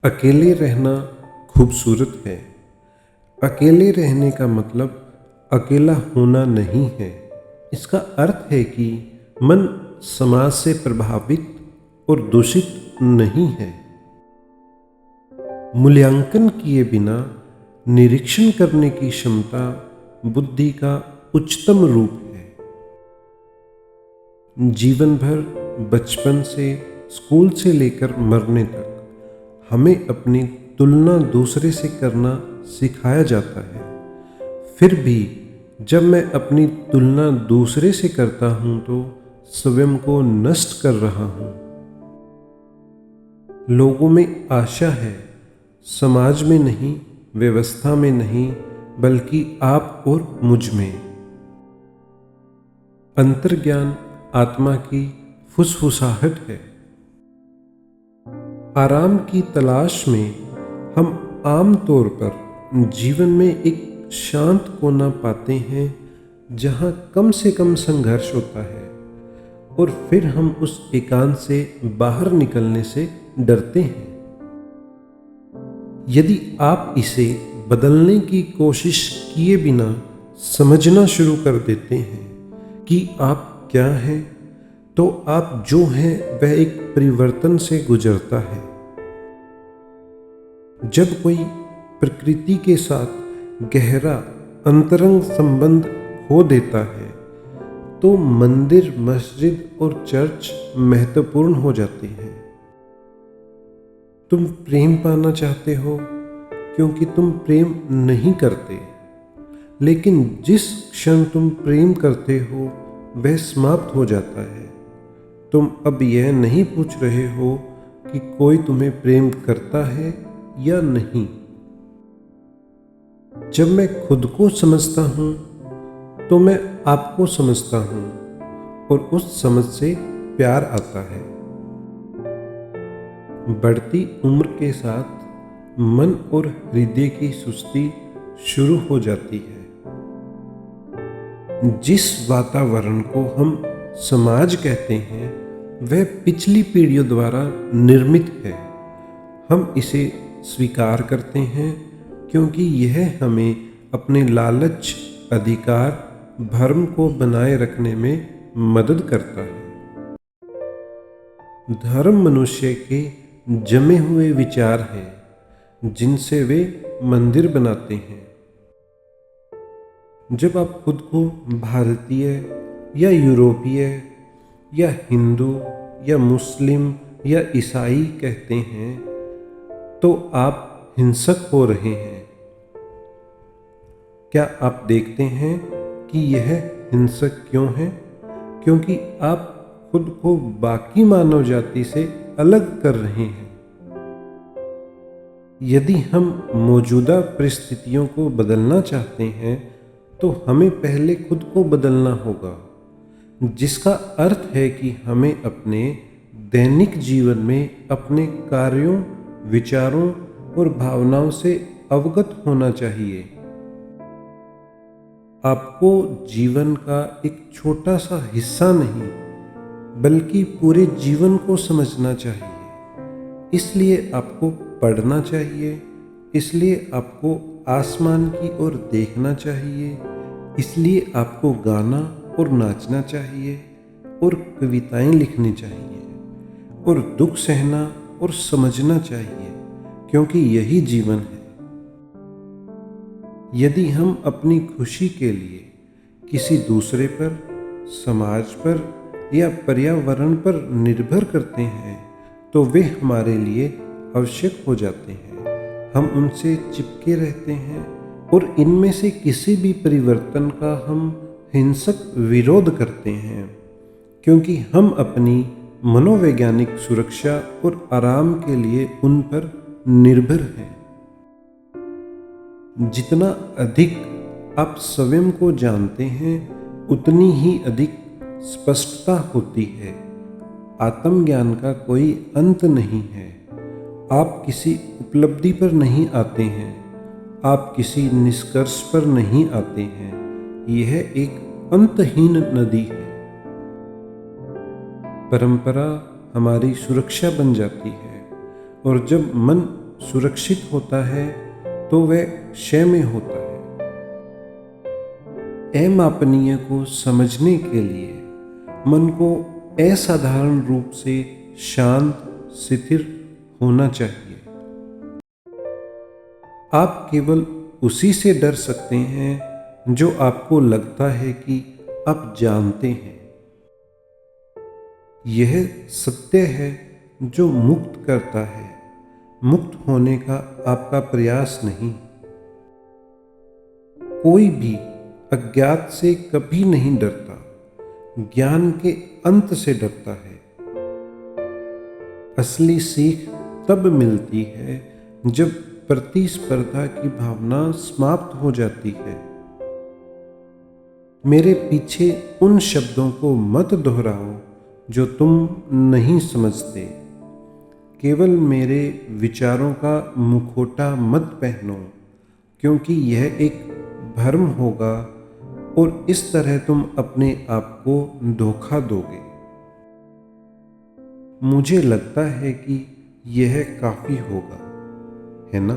अकेले रहना खूबसूरत है। अकेले रहने का मतलब अकेला होना नहीं है। इसका अर्थ है कि मन समाज से प्रभावित और दूषित नहीं है। मूल्यांकन किए बिना निरीक्षण करने की क्षमता बुद्धि का उच्चतम रूप है। जीवन भर, बचपन से, स्कूल से लेकर मरने तक हमें अपनी तुलना दूसरे से करना सिखाया जाता है। फिर भी जब मैं अपनी तुलना दूसरे से करता हूं तो स्वयं को नष्ट कर रहा हूं। लोगों में आशा है, समाज में नहीं, व्यवस्था में नहीं, बल्कि आप और मुझ में। अंतर्ज्ञान आत्मा की फुसफुसाहट है। आराम की तलाश में हम आम तौर पर जीवन में एक शांत कोना पाते हैं जहां कम से कम संघर्ष होता है, और फिर हम उस एकांत से बाहर निकलने से डरते हैं। यदि आप इसे बदलने की कोशिश किए बिना समझना शुरू कर देते हैं कि आप क्या हैं, तो आप जो हैं वह एक परिवर्तन से गुजरता है। जब कोई प्रकृति के साथ गहरा अंतरंग संबंध खो देता है तो मंदिर, मस्जिद और चर्च महत्वपूर्ण हो जाते हैं। तुम प्रेम पाना चाहते हो क्योंकि तुम प्रेम नहीं करते, लेकिन जिस क्षण तुम प्रेम करते हो वह समाप्त हो जाता है। तुम अब यह नहीं पूछ रहे हो कि कोई तुम्हें प्रेम करता है या नहीं। जब मैं खुद को समझता हूँ तो मैं आपको समझता हूँ, और उस समझ से प्यार आता है। बढ़ती उम्र के साथ मन और हृदय की सुस्ती शुरू हो जाती है। जिस वातावरण को हम समाज कहते हैं वह पिछली पीढ़ियों द्वारा निर्मित है। हम इसे स्वीकार करते हैं क्योंकि यह हमें अपने लालच, अधिकार, भरम को बनाए रखने में मदद करता है। धर्म मनुष्य के जमे हुए विचार हैं जिनसे वे मंदिर बनाते हैं। जब आप खुद को भारतीय या यूरोपीय या हिंदू या मुस्लिम या ईसाई कहते हैं तो आप हिंसक हो रहे हैं। क्या आप देखते हैं कि यह हिंसक क्यों है? क्योंकि आप खुद को बाकी मानव जाति से अलग कर रहे हैं। यदि हम मौजूदा परिस्थितियों को बदलना चाहते हैं तो हमें पहले खुद को बदलना होगा, जिसका अर्थ है कि हमें अपने दैनिक जीवन में अपने कार्यों, विचारों और भावनाओं से अवगत होना चाहिए। आपको जीवन का एक छोटा सा हिस्सा नहीं बल्कि पूरे जीवन को समझना चाहिए। इसलिए आपको पढ़ना चाहिए, इसलिए आपको आसमान की ओर देखना चाहिए, इसलिए आपको गाना और नाचना चाहिए और कविताएं लिखनी चाहिए और दुख सहना और समझना चाहिए, क्योंकि यही जीवन है। यदि हम अपनी खुशी के लिए किसी दूसरे पर, समाज पर या पर्यावरण पर निर्भर करते हैं तो वे हमारे लिए आवश्यक हो जाते हैं। हम उनसे चिपके रहते हैं और इनमें से किसी भी परिवर्तन का हम हिंसक विरोध करते हैं, क्योंकि हम अपनी मनोवैज्ञानिक सुरक्षा और आराम के लिए उन पर निर्भर हैं। जितना अधिक आप स्वयं को जानते हैं उतनी ही अधिक स्पष्टता होती है। आत्मज्ञान का कोई अंत नहीं है। आप किसी उपलब्धि पर नहीं आते हैं, आप किसी निष्कर्ष पर नहीं आते हैं। यह एक अंतहीन नदी है। परंपरा हमारी सुरक्षा बन जाती है, और जब मन सुरक्षित होता है तो वह क्षय में होता है। अमापनीय को समझने के लिए मन को असाधारण रूप से शांत स्थिर होना चाहिए। आप केवल उसी से डर सकते हैं जो आपको लगता है कि आप जानते हैं। यह सत्य है जो मुक्त करता है, मुक्त होने का आपका प्रयास नहीं। कोई भी अज्ञात से कभी नहीं डरता, ज्ञान के अंत से डरता है। असली सीख तब मिलती है जब प्रतिस्पर्धा की भावना समाप्त हो जाती है। मेरे पीछे उन शब्दों को मत दोहराओ जो तुम नहीं समझते। केवल मेरे विचारों का मुखौटा मत पहनो, क्योंकि यह एक भ्रम होगा और इस तरह तुम अपने आप को धोखा दोगे। मुझे लगता है कि यह काफी होगा, है ना?